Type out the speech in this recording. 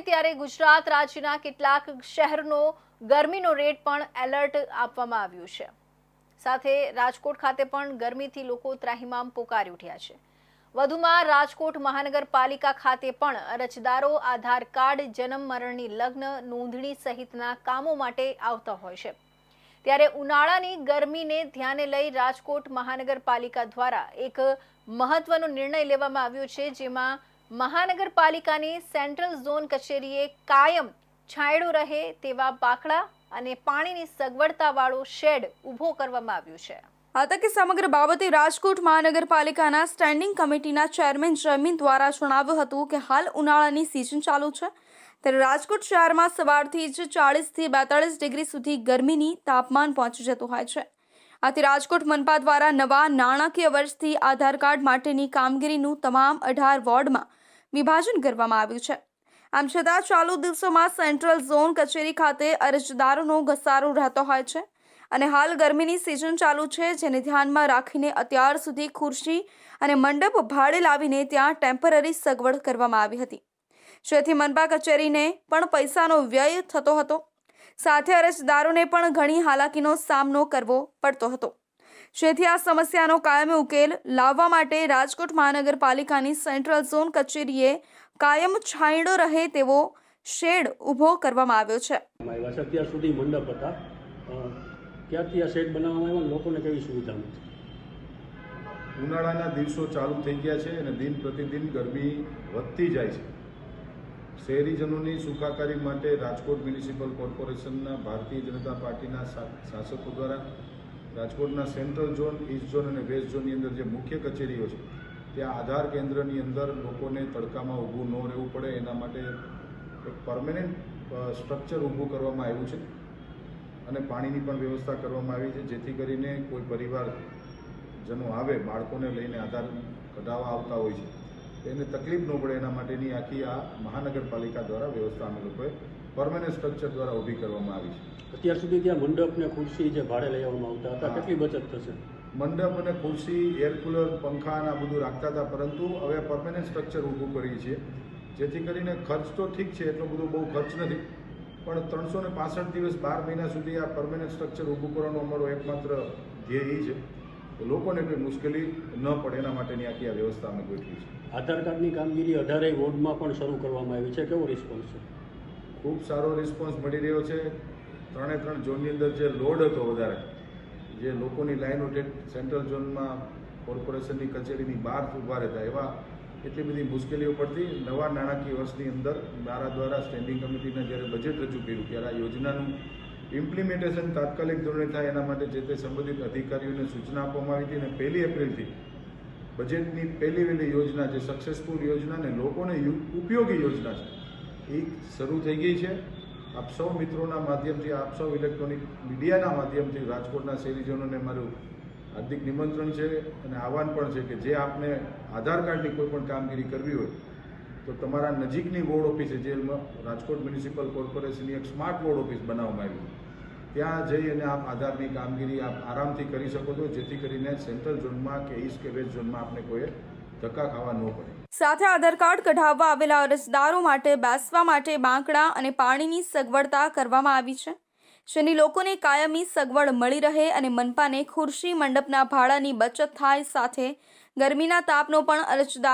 ત્યારે ગુજરાત રાજ્યના કેટલાક શહેરનો ગરમીનો રેટ પણ એલર્ટ આપવામાં આવ્યું છે। સાથે રાજકોટ ખાતે પણ ગરમીથી લોકો ત્રાહિમામ પોકારી ઉઠ્યા છે। વધુમાં રાજકોટ મહાનગરપાલિકા ખાતે પણ અરજદારો આધાર કાર્ડ, જન્મ મરણની લગ્ન નોંધણી સહિતના કામો માટે આવતા હોય છે। ત્યારે ઉનાળાની ગરમીને ધ્યાને લઈ રાજકોટ મહાનગરપાલિકા દ્વારા એક મહત્વનો નિર્ણય લેવામાં આવ્યો છે, જેમાં મહાનગરપાલિકાની સેન્ટ્રલ ઝોન કચેરીએ કાયમ છાંયડો રહે તેવા બાકડા અને પાણીની સગવડતાવાળો શેડ ઊભો કરવામાં આવ્યો છે। આ તકે સમગ્ર બાબતે રાજકોટ મહાનગરપાલિકાના સ્ટેન્ડિંગ કમિટીના ચેરમેન જમીન દ્વારા જણાવ્યું હતું કે હાલ ઉનાળાની સિઝન ચાલુ છે, ત્યારે રાજકોટ શહેરમાં સવારથી જ 40 થી 42 ડિગ્રી સુધી ગરમીની તાપમાન પહોંચી જતું હોય છે। આથી રાજકોટ મનપા દ્વારા નવા નાણાકીય વર્ષથી આધાર કાર્ડ માટેની કામગીરીનું તમામ 18 વોર્ડમાં વિભાજન કરવામાં આવ્યું છે। આમ છતાં ચાલુ દિવસોમાં સેન્ટ્રલ ઝોન કચેરી ખાતે અરજદારોનો ઘસારો રહેતો હોય છે અને હાલ ગરમીની સિઝન ચાલુ છે, જેને ધ્યાનમાં રાખીને અત્યાર સુધી ખુરશી અને મંડપ ભાડે લાવીને ત્યાં ટેમ્પરરી સગવડ કરવામાં આવી હતી, જેથી મનપા કચેરીને પણ પૈસાનો વ્યય થતો હતો, સાથે અરજદારોને પણ ઘણી હાલાકીનો સામનો કરવો પડતો હતો। જેથી આ સમસ્યાનો કાયમી ઉકેલ લાવવા માટે રાજકોટ મહાનગરપાલિકાની સેન્ટ્રલ ઝોન કચેરીએ કાયમ છાંયડો રહે તેવો શેડ ઊભો કરવામાં આવ્યો છે। અત્યાર સુધી મંડપ હતા, ક્યારથી આ શેડ બનાવવામાં આવ્યો, લોકોને કેવી સુવિધા મળશે? ઉનાળાના દિવસો ચાલુ થઈ ગયા છે અને દિન પ્રતિદિન ગરમી વધતી જાય છે। શહેરીજનોની સુખાકારી માટે રાજકોટ મ્યુનિસિપલ કોર્પોરેશનના ભારતીય જનતા પાર્ટીના શાસકો દ્વારા રાજકોટના સેન્ટ્રલ ઝોન, ઈસ્ટ ઝોન અને વેસ્ટ ઝોનની અંદર જે મુખ્ય કચેરીઓ છે ત્યાં આધાર કેન્દ્રની અંદર લોકોને તડકામાં ઊભું ન રહેવું પડે એના માટે એક પરમેનન્ટ સ્ટ્રક્ચર ઊભું કરવામાં આવ્યું છે અને પાણીની પણ વ્યવસ્થા કરવામાં આવી છે, જેથી કરીને કોઈ પરિવારજનો આવે, બાળકોને લઈને આધાર કઢાવવા આવતા હોય છે, એને તકલીફ ન પડે એના માટેની આખી આ મહાનગરપાલિકા દ્વારા વ્યવસ્થા અમે લોકોએ પરમેનન્ટ સ્ટ્રક્ચર દ્વારા ઊભી કરવામાં આવી છે। અત્યાર સુધી ત્યાં મંડપ ને ખુરશી જે ભાડે લઈ આવવામાં આવતા હતા, કેટલી બચત થશે? મંડપ અને ખુરશી, એર કુલર, પંખા આ બધું રાખતા હતા, પરંતુ હવે પરમેનન્ટ સ્ટ્રક્ચર ઊભું કરીએ છીએ, જેથી કરીને ખર્ચ તો ઠીક છે, એટલો બધો બહુ ખર્ચ નથી, પણ 365 દિવસ 12 મહિના સુધી આ પરમેનન્ટ સ્ટ્રક્ચર ઊભું કરવાનો અમારો એકમાત્ર ધ્યેય છે કે લોકોને કોઈ મુશ્કેલી ન પડે એના માટેની આખી આ વ્યવસ્થા અમે ગોઠવી છે। આધાર કાર્ડની કામગીરી 18 વોર્ડમાં પણ શરૂ કરવામાં આવી છે, કેવો રિસ્પોન્સ છે? ખૂબ સારો રિસ્પોન્સ મળી રહ્યો છે। 3 ઝોનની અંદર જે લોડ હતો વધારે, જે લોકોની લાઈનો સેન્ટ્રલ ઝોનમાં કોર્પોરેશનની કચેરીની બહાર ઊભા રહેતા, એવા એટલી બધી મુશ્કેલીઓ પડતી। નવા નાણાકીય વર્ષની અંદર મારા દ્વારા સ્ટેન્ડિંગ કમિટીને જ્યારે બજેટ રજૂ કર્યું ત્યારે આ યોજનાનું ઇમ્પ્લિમેન્ટેશન તાત્કાલિક ધોરણે થાય એના માટે જે તે સંબંધિત અધિકારીઓને સૂચના આપવામાં આવી હતી અને 1 એપ્રિલથી બજેટની પહેલી વહેલી યોજના, જે સક્સેસફુલ યોજના ને લોકોને ઉપયોગી યોજના છે, એ શરૂ થઈ ગઈ છે। આપ સૌ મિત્રોના માધ્યમથી, આપ સૌ ઇલેક્ટ્રોનિક મીડિયાના માધ્યમથી રાજકોટના શહેરીજનોને મારું હાર્દિક નિમંત્રણ છે અને આહવાન પણ છે કે જે આપને આધાર કાર્ડની કોઈ પણ કામગીરી કરવી હોય તો તમારા નજીકની વોર્ડ ઓફિસે, જે રાજકોટ મ્યુનિસિપલ કોર્પોરેશનની એક સ્માર્ટ વોર્ડ ઓફિસ બનાવવામાં આવી છે, ત્યાં જઈ અને આપ આધારની કામગીરી આપ આરામથી કરી શકો છો, જેથી કરીને સેન્ટ્રલ ઝોનમાં કે ઈસ્ટ કે વેસ્ટ ઝોનમાં આપને કોઈ ધક્કા ખાવા ન પડે। સાથે આધાર કાર્ડ કઢાવવા આવેલા અરજદારો માટે બેસવા માટે બાંકડા અને પાણીની સગવડતા કરવામાં આવી છે, જેની લોકોને કાયમી સગવડ મળી રહે અને મનપાને ખુરશી મંડપના ભાડાની બચત થાય, સાથે ગરમીના તાપનો પણ અરજદાર